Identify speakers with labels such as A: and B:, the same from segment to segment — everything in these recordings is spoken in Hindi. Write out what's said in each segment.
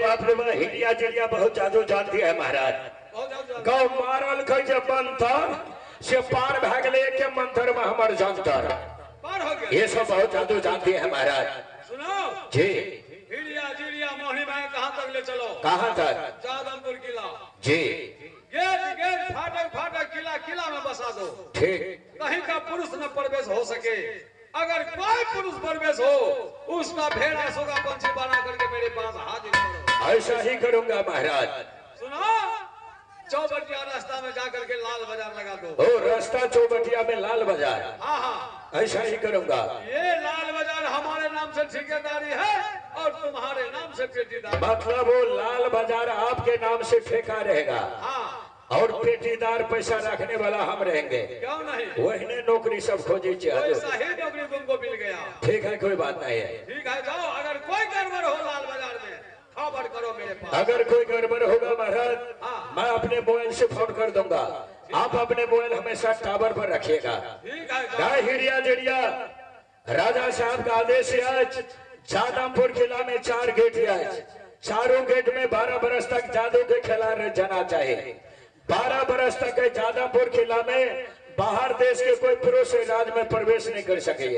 A: बाप रे वाह, हिलिया जिलिया बहुत जादू जानती है महाराज। गौ मारल कह जे मंतर से पार भाग ले के मंत्र में हमर जंतर
B: पार हो गया।
A: ये सब बहुत जादू जानती है महाराज।
B: सुनो
A: जी
B: हिलिया जिलिया मोहिनी भाई कहाँ तक ले चलो?
A: कहाँ तक?
B: जादमपुर किला।
A: जी
B: गेट गेट फाटक फाटक किला किला में बसा दो।
A: ठीक।
B: कहीं का पुरुष न प्रवेश हो सके। अगर कोई पुरुष प्रवेश हो उसका भेड़ा सोगा पंछी बना करके मेरे पास हाजिर करो।
A: ऐसा ही करूंगा महाराज।
B: सुनो चौबटिया रास्ता में जाकर के लाल बाजार लगा दो।
A: ओ रास्ता चौबटिया में लाल बाजार।
B: हाँ हाँ
A: ऐसा ही करूंगा।
B: ये लाल बाजार हमारे नाम से ठेकेदारी है और तुम्हारे नाम से पेटीदार।
A: मतलब वो लाल बाजार आपके नाम से ठेका रहेगा।
B: हाँ
A: और पेटीदार पैसा रखने वाला हम रहेंगे।
B: क्यों नहीं?
A: वही नौकरी सब खोजी चाहिए।
B: वैसा ही नौकरी तुमको मिल गया।
A: ठीक है कोई बात नहीं है।
B: ठीक है जाओ। अगर कोई गड़बड़ हो लाल बाजार में खबर करो मेरे पास।
A: अगर कोई गड़बड़ होगा महाराज
B: हाँ।
A: मैं अपने मोबाइल से फोन कर दूंगा। आप अपने मोबाइल हमेशा टावर पर रखिएगा।
B: ठीक है जाओ।
A: गाय हिरिया जड़िया राजा साहब का आदेश है। आज जादमपुर किला में 4 गेट है। चारों गेट में 12 बरस तक जादू के खिला जाना चाहिए। 12 बरस तक जादमपुर किला में बाहर देश के कोई पुरुष राज में प्रवेश नहीं कर सके।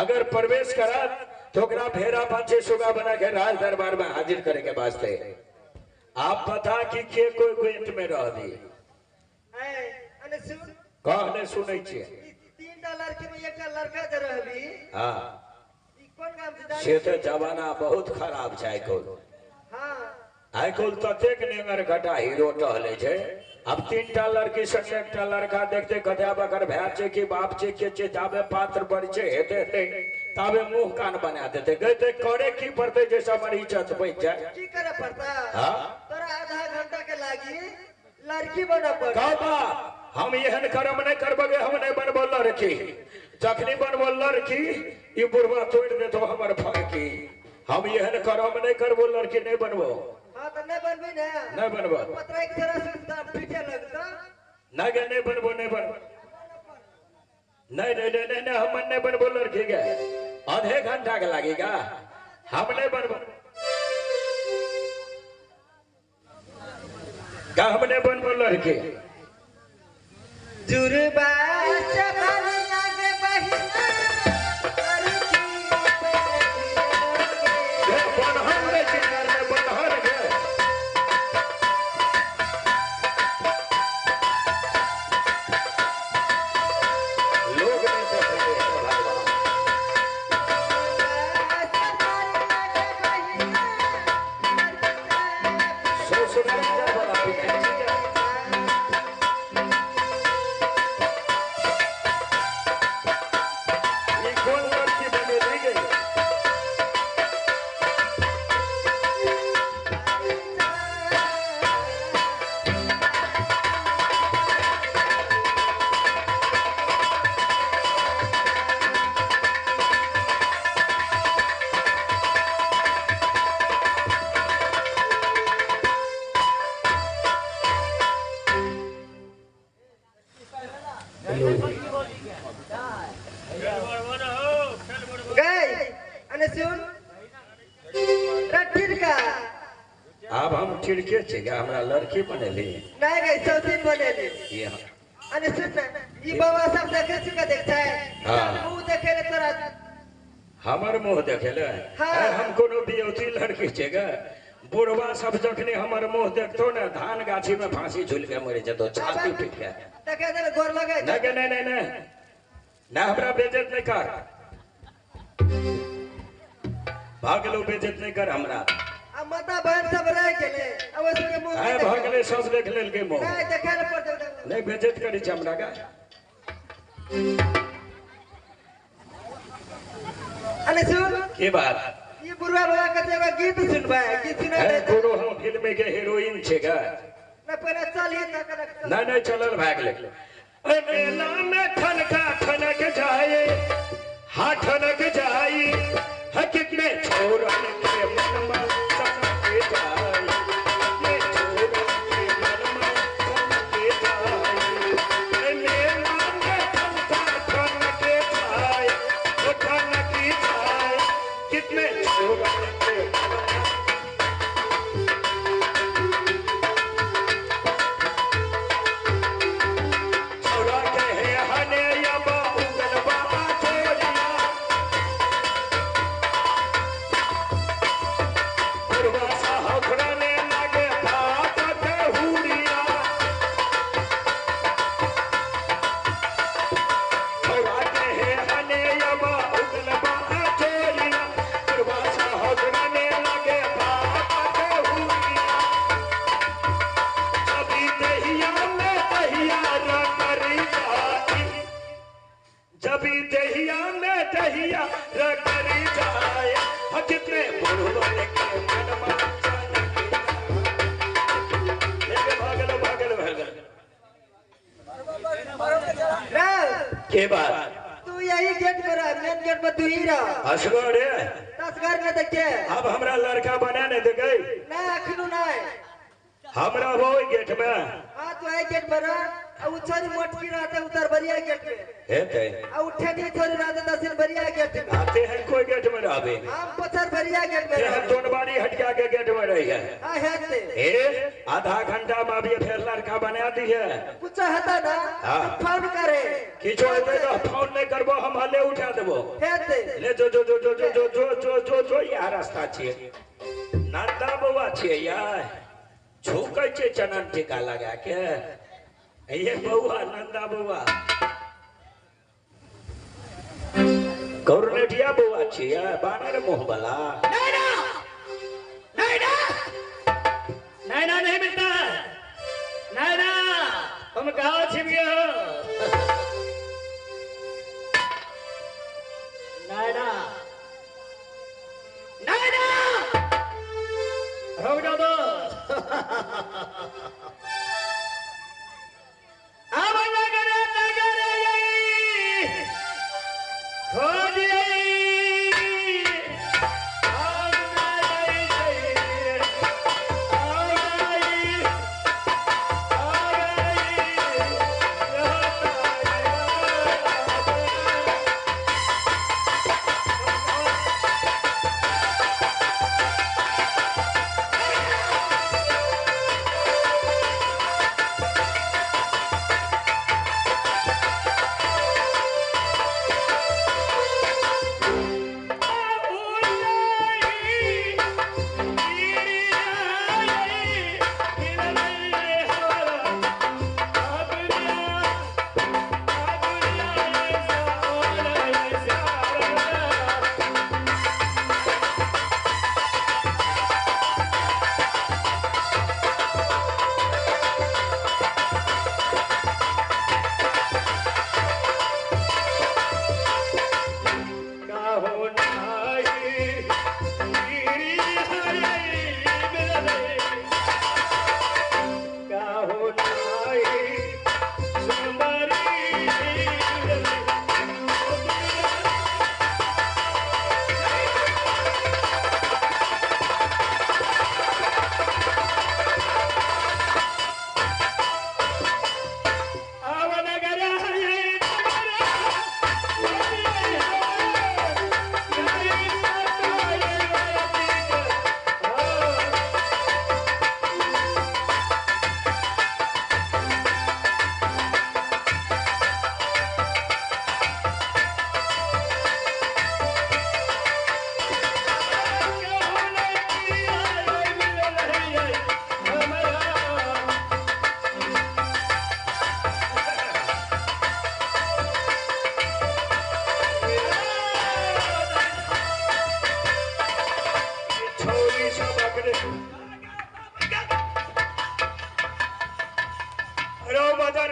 A: अगर प्रवेश करा तो भेड़ा पंछी सुगा बना के राज दरबार में हाजिर करे के वास्ते। आप बता कि के कोई गेट में रह दी कहने सुने छिए।
C: $3 में एक लड़का जे रहली।
A: हाँ
C: ई कोन काम से जानी?
A: से तो जमाना बहुत खराब छै।
C: हां
A: आइकुल ततेक नेंगर घटा हीरो टहले छे। अब 3टा लड़की संगे एकटा लड़का देखते कथा बकर भै छे कि बाप छे के छे जाबे पात्र पर छे हेते ताबे मुंह कान बना देते। कहते करे की पड़ते जैसा हमारी इज्जत बच जाए।
C: की करे पड़ता?
A: हां
C: तोरा आधा घंटा के लागी लड़की बना पड़।
A: कहबा हम एहन कर्म नहीं करबगे। हम नहीं बनबो लड़की। जखनी बनबो लड़की ई बुढ़वा तोड़ दे तो हमर फड़की। हम एहन कर्म नहीं करबो लड़की नहीं बनबो।
C: हां त नहीं बनबी ना।
A: नहीं बनबो।
C: पत्रा एक तरह से पीछे लगता।
A: नहीं गे नहीं बनबो नहीं बनबो। नहीं नहीं नहीं नहीं हम नहीं बनबो लड़की के। आधे घंटा के लगेगा। हम नहीं बनबो। का हम नहीं बनबो लड़की।
C: जुरबा से भरी आगे बहिना लड़की
A: ये बनहर रे चिंगार में बनहर गे। लोग नहीं देख रहे हैं भगवान। ससुर मंजर वाला पिटाई है। ये कौन लड़की बनेगी गई?
C: गई अने सुन रट्ठीर का
A: अब हम छिड़के छेगा हमरा लड़की बनेली।
C: नहीं गई सौतीन बनेली।
A: ये
C: अने सुन ना ई बाबा सब देखे चुका देखता है।
A: हाँ।
C: मुंह देखे ले तोरा
A: हमर मुंह देखेले।
C: हाँ।
A: हम कोनो बियौती लड़की छेगा। बुढ़वा सब जखनी हमर मुंह देखतो ना धान गाछी में फांसी झूल के मर जतो छाती पीट के।
C: देखे दे गोर लगे।
A: नहीं नहीं नहीं नहीं ना हमरा बेइज्जत नहीं कर। भागलो बेइज्जत नहीं कर हमरा।
C: अब माता बहन सब रह गेले। अब उसके मुंह
A: है भागले सब देख लेल के मुंह।
C: नहीं देखे ले पड़।
A: नहीं बेइज्जत करी छ हमरा का।
C: अने सुन
A: की बात?
C: ये बुढ़वा बाबा के एगो गीत सुनबा। गीत सुना
A: है
C: दे।
A: कोनो हम फिल्म के हीरोइन छेगा।
C: ना पहले चलिए ना कर।
A: नहीं नहीं चलल भागले। मेला में ठनका ठनक जाए हाँ ठनक जाए है कितने छोरन के मन में सनके जाए। ये छोरन के मन में सनके जाए। मेला में ठनका ठनक जाए वो ठनक जाए कितने छोरन के मन में के बाद
C: तू यही गेट पर रह, मेन गेट पर तू ही रह।
A: असगर
C: तस्कर में देखे
A: अब हमरा लड़का बना ने दे गई
C: ना अखनू ना
A: हमरा वो गेट में
C: हां तू यही गेट पर रह। अब छोरी मोटकी रहते उतर बरिया गेट में
A: हेते
C: अब उठे नहीं छोरी रहते दसिन बरिया गेट में
A: आते हैं कोई गेट में रहबे
C: हम पत्थर बरिया गेट में
A: ये हम दोनबारी हटिया के गेट में रही है
C: हां हेते
A: ए आधा घंटा में अभी फिर लड़का बना दी है
C: कुछ हता ना
A: हाँ।
C: फोन करे
A: किछो हेते तो फोन नहीं करबो हम हले उठा देबो
C: हेते
A: ले जो जो जो जो जो जो जो जो जो जो या रास्ता छिए नंदा बउआ छिए यार झुकै छे चनन टीका लगा के ये बउआ नंदा बउआ कौरनेटिया बउआ छिए बानर मुंह वाला
D: नैना नैना नैना नहीं मिलता नैना तुम कहाँ छिप गए हो नैना नैना रुक जाओ तो अब नगरे नगरे यही खोज यही अब नहीं चाहिए आ गई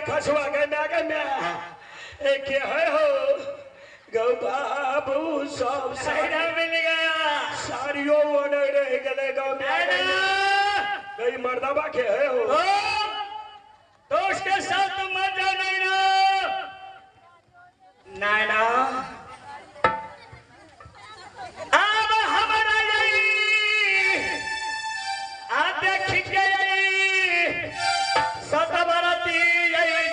A: खसवा गन्ना एक है हो गौ बाबू सब
D: नैना मिल गया
A: सारियों ओने रह गले गौ गई मर्दबा के है हो
D: तो उसके साथ तुम मत जाओ नैना नैना अब हमारा यही आते खिंचे यही सतबरती यही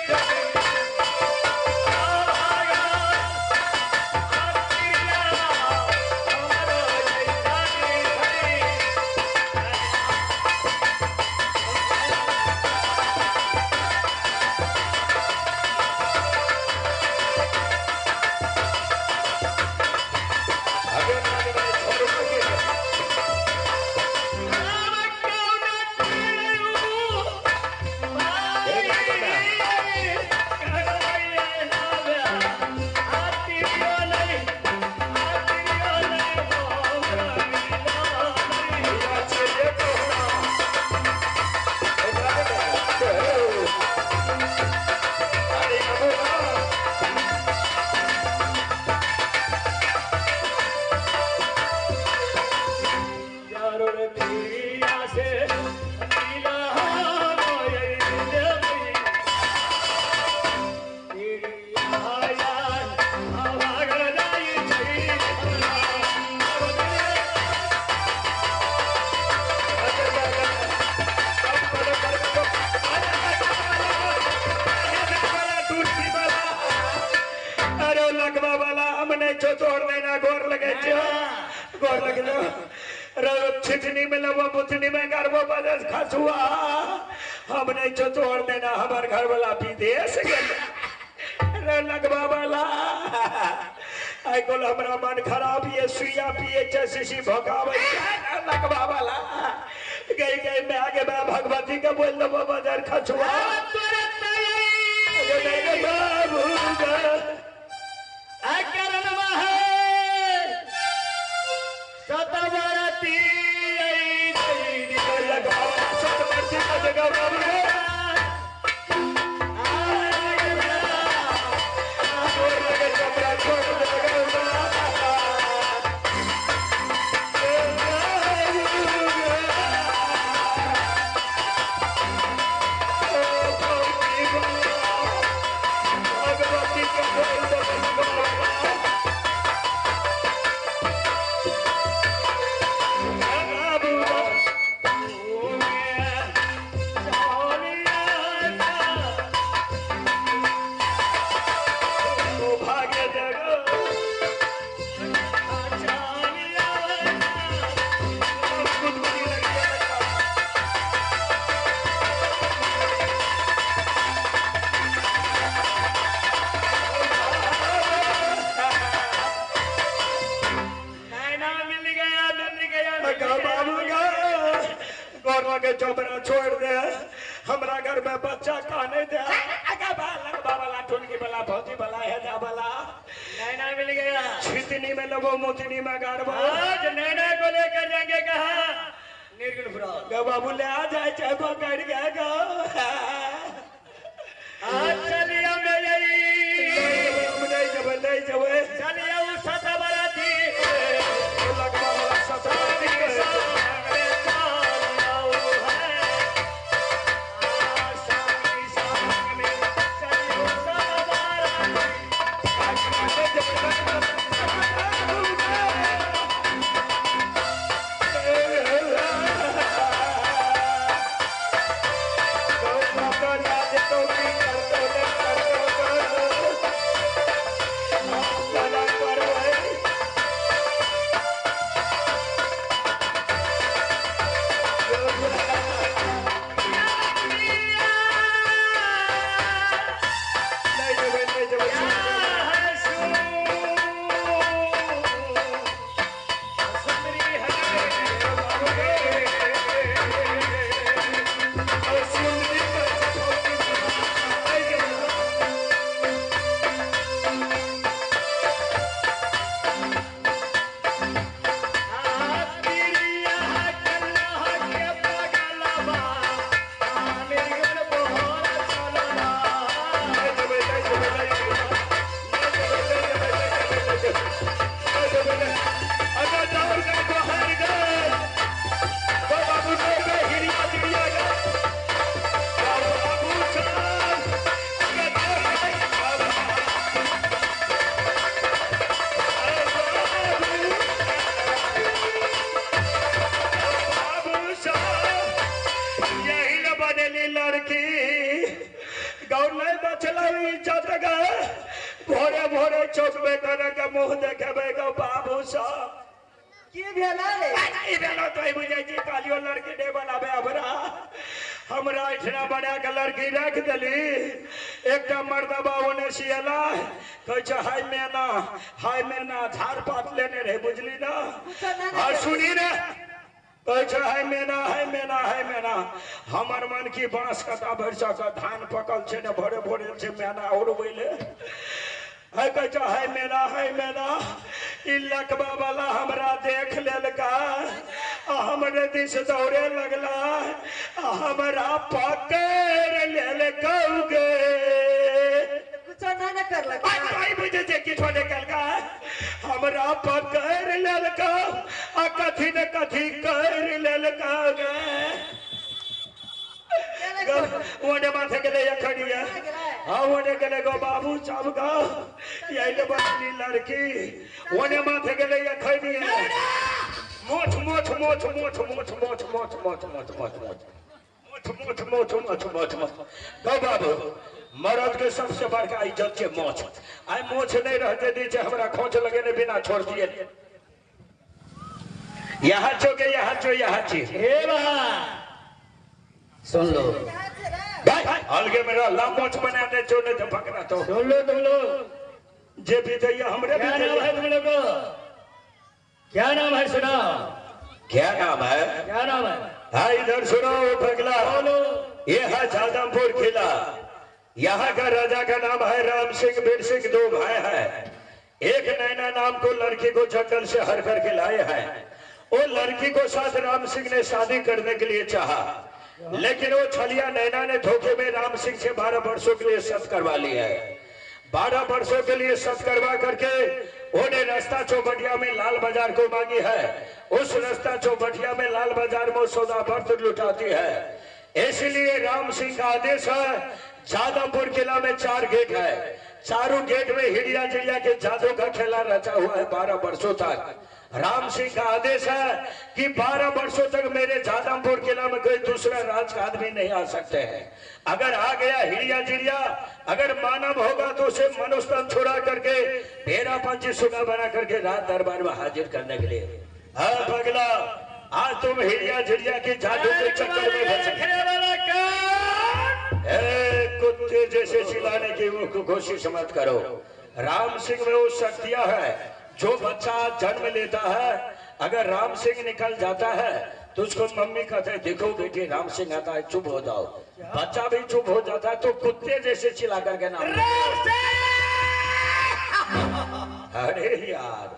D: आया
A: छितनी में लबो मुतनी में गरबो बदस खसुआ हमने जो तोड़ देना हमार घर वाला विदेश रे लगवा वाला आई कोल हमरा मन खराब ये सुइया पिए चसी भगावे लगवा वाला गई गई मैं आगे मैं भगवती का बोल दबो बदर खसुआ बाबू
D: सतवरती
A: के चौबरा छोड़ दे हमरा घर में बच्चा खाने दे बाबा ठुनकी बला भौजी बला है जा बला
D: नैना मिल गया
A: छितनी में लगो मोतनी में गाड़बो
D: आज नैना को लेकर जाएंगे कहा निर्गुण फ्रॉड
A: बाबू ले आ जाए चाहे पकड़ गया गो
D: आज चलिए मैं
A: नहीं जब
D: चलिए उस सतवरती
A: लगवा वाला सतवरती भोरे भोरे चौक में करे के मुंह देखेबे गो बाबू साहब
C: की भेला रे
A: ई भेलो तो ई बुझै छी कालियो लड़की दे बनाबे हमरा हमरा इतना बड़ा के लड़की रख देली एकटा मर्दबा ओने सियला कहै छ हाय मैना झाड़ पात लेने रहे बुझली ना और सुनी रे कहै छ हाय मैना हमर मन की बांस कटा भरसा का धान पकल छे ने भोरे भोरे से मैना और बोले है कहै छ हाय मैना ई लकबा वाला हमरा देख लेलका हमरे दिस दौड़े लगला हमरा पकड़ लेलकौगे
C: कुछ ना न करलक
A: भाई बुझे जे कि छोड़े कलका हमरा पकड़ लेलका आ कथी न कथी कर लेलकौगे ओने माथे के ले खड़िया हाँ ओने के ले गो बाबू सब गो यही बनी लड़की ओने माथे के ले खड़िया मोछ मोछ मोछ मोछ मोछ मोछ मोछ मोछ मोछ मोछ मोछ मोछ मोछ मोछ मोछ गो बाबू मर्द के सबसे बड़का इज्जत के मोछ आई मोछ नहीं रहते दी हमरा खोच लगे ने बिना छोड़ दिए यहाँ चोके यहाँ चो यहाँ ची
D: हे बहा सुन लो
A: अलगे मेरा लामोच बना दे चोने तो पकड़ा तो
D: सुन लो तुम लोग
A: जे भी थे हमरे
D: क्या
A: भी
D: नाम है तुम लोग को क्या नाम है सुना
A: क्या नाम है
D: क्या नाम है
A: हाँ इधर सुनो पगला
D: बोलो
A: ये है जादमपुर किला यहाँ का राजा का नाम है राम सिंह बीर सिंह दो भाई है एक नैना नाम को लड़की को जंगल से हर करके लाए हैं वो लड़की को साथ राम सिंह ने शादी करने के लिए चाहा लेकिन वो छलिया नैना ने धोखे में राम सिंह से 12 वर्षों के लिए शर्त करवा ली है 12 वर्षों के लिए शर्त करवा करके उन्हें रास्ता चौबटिया में लाल बाजार को मांगी है उस रास्ता चौबटिया में लाल बाजार में सौदा पत्र लुटाती है इसलिए राम सिंह का आदेश है जादमपुर किला में 4 गेट है चारों गेट में हिड़िया चिड़िया के जादू का खेला रचा हुआ है 12 वर्षों तक राम सिंह का आदेश है कि 12 वर्षों तक मेरे जादमपुर किला में कोई दूसरा राज का आदमी नहीं आ सकते हैं अगर आ गया हिड़िया चिड़िया अगर मानव होगा तो उसे मनुष्य तन छुड़ा करके तेरा पंची सुना बना करके राज दरबार में हाजिर करने के लिए हाँ पगला आज तुम हिड़िया चिड़िया की जादू के चक्कर में फंसे कुत्ते जैसे चिल्लाने की वो कोशिश मत करो राम सिंह में वो शक्तियां है जो बच्चा जन्म लेता है अगर राम सिंह निकल जाता है तो उसको मम्मी कहते हैं देखो बेटी राम सिंह आता है चुप हो जाओ बच्चा भी चुप हो जाता है तो कुत्ते जैसे चिल्ला करके नाम अरे यार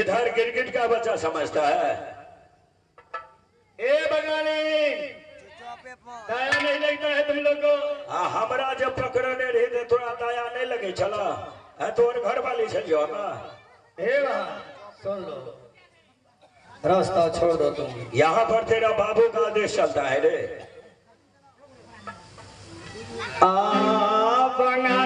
A: इधर गिरगिट का बच्चा समझता है
D: ए बगानी दया नहीं लगता है तुम लोग को
A: हमारा जब पकड़ने रहे थे थोड़ा दया नहीं लगे चला है तो घर वाली चलियो ना
D: सुन लो रास्ता छोड़ दो तुम
A: यहाँ पर तेरा बाबू का आदेश चलता है रे
D: बंगाली